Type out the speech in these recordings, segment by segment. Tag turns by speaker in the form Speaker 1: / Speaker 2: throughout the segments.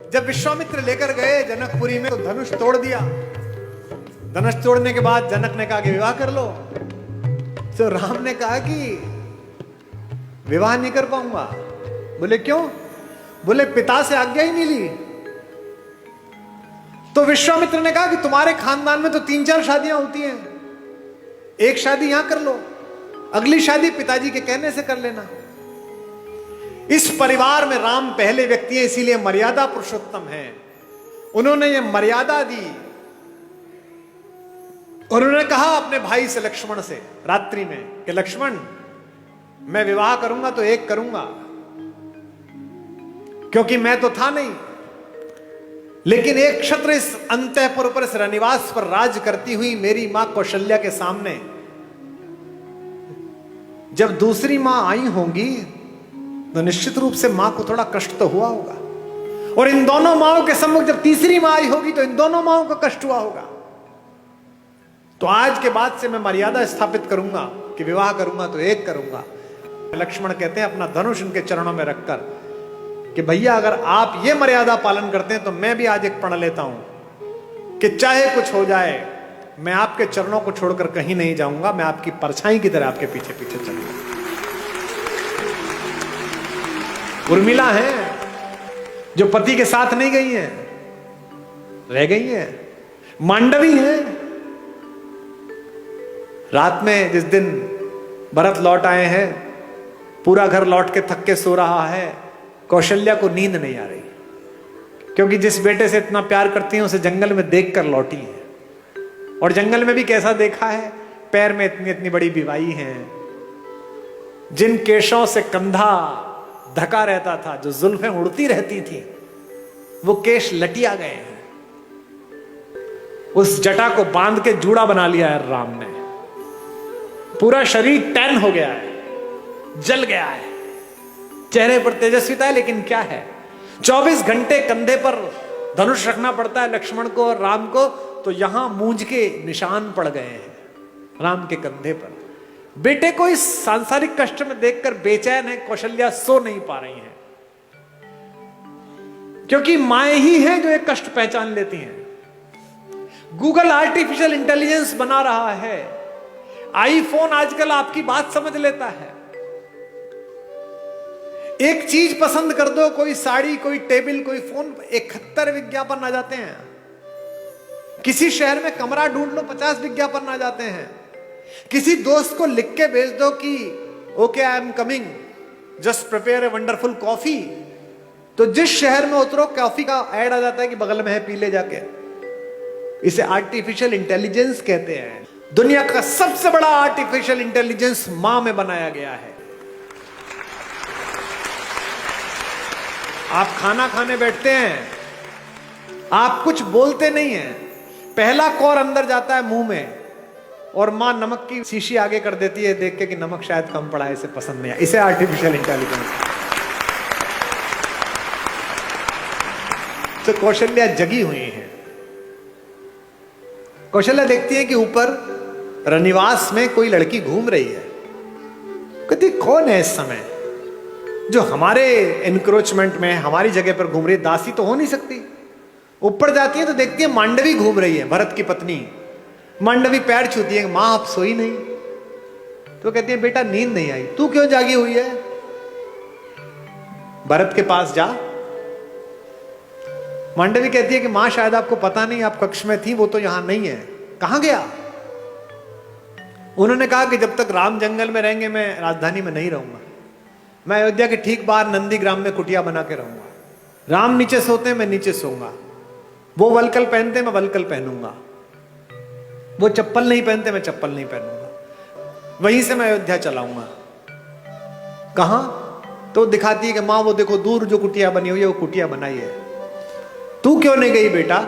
Speaker 1: जब विश्वामित्र लेकर गए जनकपुरी में तो धनुष तोड़ दिया। धनुष तोड़ने के बाद जनक ने कहा कि विवाह कर लो। तो राम ने कहा कि विवाह नहीं कर पाऊंगा। बोले क्यों? बोले पिता से आज्ञा ही नहीं ली। तो विश्वामित्र ने कहा कि तुम्हारे खानदान में तो 3-4 शादियां होती हैं, एक शादी यहां कर लो, अगली शादी पिताजी के कहने से कर लेना। इस परिवार में राम पहले व्यक्ति है, इसीलिए मर्यादा पुरुषोत्तम है। उन्होंने ये मर्यादा दी। और उन्होंने कहा अपने भाई से, लक्ष्मण से, रात्रि में कि लक्ष्मण, मैं विवाह करूंगा तो एक करूंगा, क्योंकि मैं तो था नहीं, लेकिन एक क्षत्र इस अंतःपुर पर, इस रनिवास पर राज करती हुई मेरी मां कौशल्या के सामने जब दूसरी मां आई होंगी तो निश्चित रूप से मां को थोड़ा कष्ट तो हुआ होगा, और इन दोनों माओं के सम्मुख जब तीसरी मां आई होगी तो इन दोनों माओं को कष्ट हुआ होगा। तो आज के बाद से मैं मर्यादा स्थापित करूंगा कि विवाह करूंगा तो एक करूंगा। लक्ष्मण कहते हैं अपना धनुष उनके चरणों में रखकर कि भैया अगर आप ये मर्यादा पालन करते हैं तो मैं भी आज एक प्रण लेता हूं कि चाहे कुछ हो जाए मैं आपके चरणों को छोड़कर कहीं नहीं जाऊंगा, मैं आपकी परछाई की तरह आपके पीछे पीछे चलूंगा। उर्मिला है जो पति के साथ नहीं गई है, रह गई है। मांडवी है, रात में जिस दिन भरत लौट आए हैं, पूरा घर लौट के थक के सो रहा है, कौशल्या को नींद नहीं आ रही, क्योंकि जिस बेटे से इतना प्यार करती है उसे जंगल में देखकर लौटी है। और जंगल में भी कैसा देखा है, पैर में इतनी इतनी बड़ी बिवाई है, जिन केशों से कंधा ढका रहता था, जो जुल्फें उड़ती रहती थी, वो केश लटिया गए हैं। उस जटा को बांध के जूड़ा बना लिया है राम ने। पूरा शरीर टैन हो गया है, जल गया है, चेहरे पर तेजस्विता है, लेकिन क्या है, 24 घंटे कंधे पर धनुष रखना पड़ता है लक्ष्मण को और राम को, तो यहां मूंज के निशान पड़ गए हैं राम के कंधे पर। बेटे को इस सांसारिक कष्ट में देखकर बेचैन है कौशल्या, सो नहीं पा रही हैं, क्योंकि माएं ही हैं जो एक कष्ट पहचान लेती हैं। गूगल आर्टिफिशियल इंटेलिजेंस बना रहा है, आईफोन आजकल आपकी बात समझ लेता है। एक चीज पसंद कर दो, कोई साड़ी, कोई टेबल, कोई फोन, 71 विज्ञापन आ जाते हैं। किसी शहर में कमरा ढूंढ लो, 50 विज्ञापन आ जाते हैं। किसी दोस्त को लिख के भेज दो कि okay I am coming, just prepare a wonderful coffee, तो जिस शहर में उतरो कॉफी का ऐड आ जाता है कि बगल में है, पी ले जाके। इसे आर्टिफिशियल इंटेलिजेंस कहते हैं। दुनिया का सबसे बड़ा आर्टिफिशियल इंटेलिजेंस मां में बनाया गया है। आप खाना खाने बैठते हैं, आप कुछ बोलते नहीं हैं, पहला कौर अंदर जाता है मुंह में, और मां नमक की शीशी आगे कर देती है देख के कि नमक शायद कम पड़ा है, इसे पसंद नहीं है। इसे आर्टिफिशियल इंटेलिजेंस। तो कौशल्या जगी हुई है। कौशल्या देखती है कि ऊपर रनिवास में कोई लड़की घूम रही है। कहती कौन है इस समय जो हमारे एनक्रोचमेंट में हमारी जगह पर घूम रही है? दासी तो हो नहीं सकती। ऊपर जाती है तो देखती है मांडवी घूम रही है, भरत की पत्नी। मांडवी पैर छूती है, मां आप सोई नहीं? तो कहती है बेटा नींद नहीं आई। तू क्यों जागी हुई है? भरत के पास जा। मांडवी कहती है कि मां शायद आपको पता नहीं, आप कक्ष में थी, वो तो यहां नहीं है। कहां गया? उन्होंने कहा कि जब तक राम जंगल में रहेंगे मैं राजधानी में नहीं रहूंगा, मैं अयोध्या के ठीक बाहर नंदीग्राम में कुटिया बना के रहूंगा। राम नीचे सोते हैं, मैं नीचे सोऊंगा। वो वलकल पहनते, मैं वलकल पहनूंगा। वो चप्पल नहीं पहनते, मैं चप्पल नहीं पहनूंगा। वहीं से मैं अयोध्या चलाऊंगा। कहां? तो दिखाती है कि मां वो देखो दूर जो कुटिया बनी हुई है, वो कुटिया बनाई है। तू क्यों नहीं गई बेटा?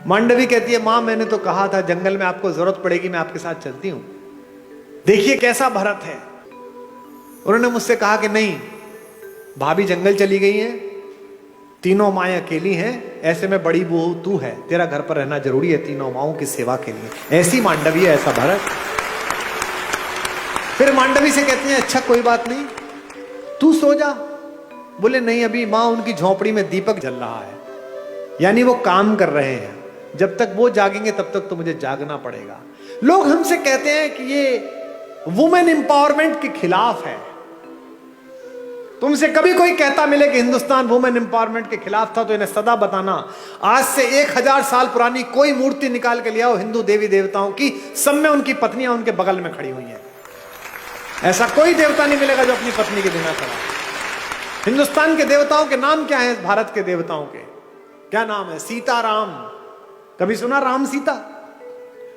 Speaker 1: मांडवी कहती है मां मैंने तो कहा था जंगल में आपको जरूरत पड़ेगी, मैं आपके साथ चलती हूं। देखिए कैसा भरत है। उन्होंने मुझसे कहा कि नहीं, भाभी जंगल चली गई है, तीनों माएं अकेली हैं, ऐसे में बड़ी बहू तू है, तेरा घर पर रहना जरूरी है तीनों माओं की सेवा के लिए। ऐसी मांडवी है, ऐसा भरत। फिर मांडवी से कहती है अच्छा कोई बात नहीं, तू सो जा, बोले नहीं, अभी माँ उनकी झोपड़ी में दीपक जल रहा है, यानी वो काम कर रहे हैं, जब तक वो जागेंगे तब तक तो मुझे जागना पड़ेगा। लोग हमसे कहते हैं कि ये वुमेन एम्पावरमेंट के खिलाफ है। तुमसे कभी कोई कहता मिले कि हिंदुस्तान वुमेन एम्पावरमेंट के खिलाफ था तो इन्हें सदा बताना, आज से 1000 साल पुरानी कोई मूर्ति निकाल के ले आओ हिंदू देवी देवताओं की, सब में उनकी पत्नियां उनके बगल में खड़ी हुई हैं। ऐसा कोई देवता नहीं मिलेगा जो अपनी पत्नी के बिना खड़ा। हिंदुस्तान के देवताओं के नाम क्या है? भारत के देवताओं के क्या नाम है? सीताराम। कभी सुना राम सीता?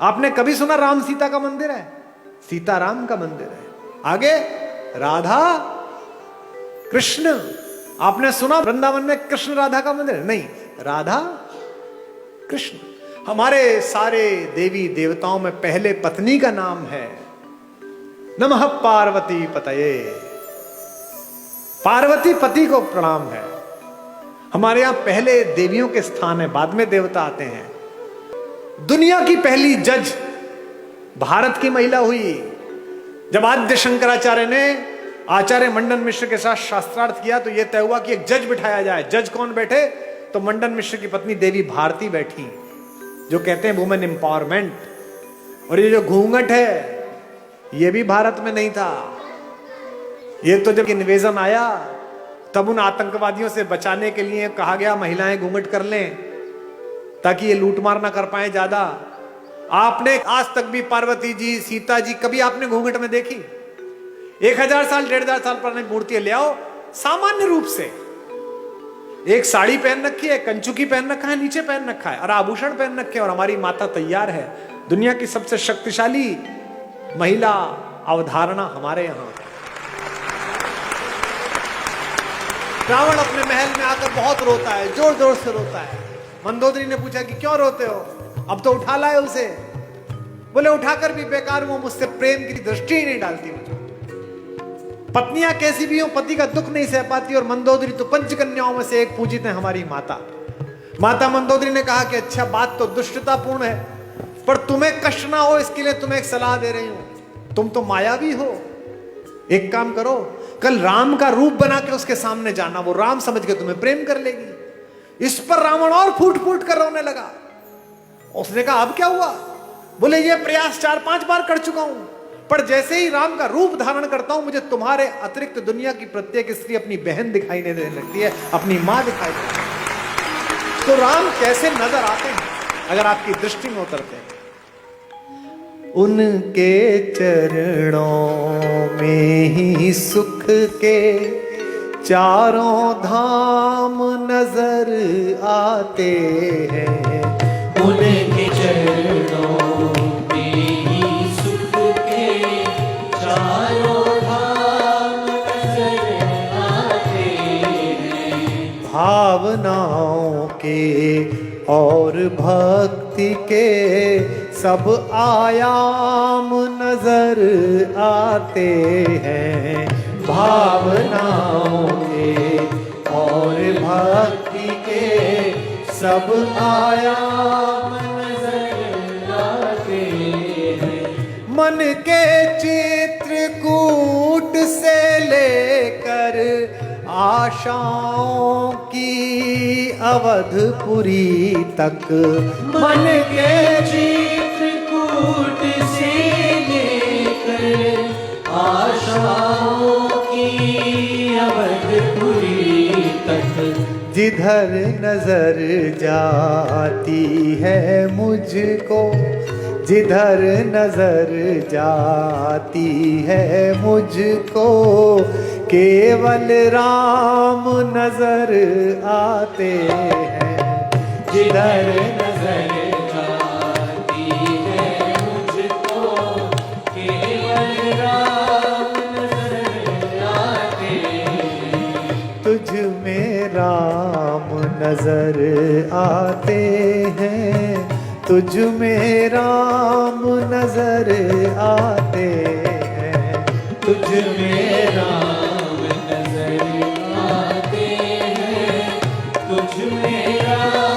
Speaker 1: आपने कभी सुना राम सीता का मंदिर है? सीताराम का मंदिर है। आगे राधा कृष्ण। आपने सुना वृंदावन में कृष्ण राधा का मंदिर? नहीं, राधा कृष्ण। हमारे सारे देवी देवताओं में पहले पत्नी का नाम है नमः पार्वती पतये। पार्वती पति को प्रणाम है। हमारे यहां पहले देवियों के स्थान है, बाद में देवता आते हैं। दुनिया की पहली जज भारत की महिला हुई। जब आद्य शंकराचार्य ने आचार्य मंडन मिश्र के साथ शास्त्रार्थ किया तो यह तय हुआ कि एक जज बिठाया जाए। जज कौन बैठे? तो मंडन मिश्र की पत्नी देवी भारती बैठी, जो कहते हैं वुमेन एम्पावरमेंट। और ये जो घूंघट है ये भी भारत में नहीं था। ये तो जब निवेदन आया तब उन आतंकवादियों से बचाने के लिए कहा गया महिलाएं घूंघट कर लें ताकि ये लूटमार ना कर पाए ज्यादा। आपने आज तक भी पार्वती जी, सीता जी कभी आपने घूंघट में देखी? 1000 साल 1500 साल पुरानी मूर्तियां ले आओ, सामान्य रूप से एक साड़ी पहन रखी है, कंचुकी पहन रखा है, नीचे पहन रखा है और आभूषण पहन रखे, और हमारी माता तैयार है। दुनिया की सबसे शक्तिशाली महिला अवधारणा हमारे यहां। रावण अपने महल में आकर बहुत रोता है, जोर जोर से रोता है। मंदोदरी ने पूछा कि क्यों रोते हो? अब तो उठा लाए उसे। बोले उठाकर भी बेकार, वो मुझसे प्रेम की दृष्टि ही नहीं डालती मुझे। पत्नियां कैसी भी हो, पति का दुख नहीं सह पाती। और मंदोदरी तो पंचकन्याओं में से एक पूजित है, हमारी माता। माता मंदोदरी ने कहा कि अच्छा, बात तो दुष्टतापूर्ण है, पर तुम्हें कष्ट ना हो इसके लिए तुम्हें एक सलाह दे रही हूं। तुम तो मायावी हो, एक काम करो, कल राम का रूप बना के उसके सामने जाना, वो राम समझ के तुम्हें प्रेम कर लेगी। इस पर रावण और फूट फूट कर रोने लगा। उसने कहा अब क्या हुआ? बोले ये प्रयास 4-5 बार कर चुका हूं, पर जैसे ही राम का रूप धारण करता हूं मुझे तुम्हारे अतिरिक्त दुनिया की प्रत्येक स्त्री अपनी बहन दिखाई देने लगती है, अपनी मां दिखाई देती है। तो राम कैसे नजर आते हैं अगर आपकी दृष्टि में उतरते हैं? उनके चरणों में ही सुख के चारों धाम नजर आते हैं।
Speaker 2: उनके चरणों में ही सुख के चारों धाम नजर आते हैं।
Speaker 1: भावनाओं के और भक्ति के सब आयाम नजर आते हैं। भावनाओं के और भक्ति के सब आयाम नजर आते हैं। मन के चित्रकूट से लेकर आशाओं की अवधपुरी तक,
Speaker 2: मन के चित्रकूट से लेकर आशाओं की अवधपुरी तक,
Speaker 1: जिधर नजर जाती है मुझको, जिधर नजर जाती है मुझको, केवल राम नजर आते हैं।
Speaker 2: जिधर नजर जाती है मुझको, केवल राम नजर आते हैं।
Speaker 1: तुझ में राम नजर आते हैं, तुझ में राम नजर आते हैं।
Speaker 2: तुझ में राम नजर आते हैं, तुझ में राम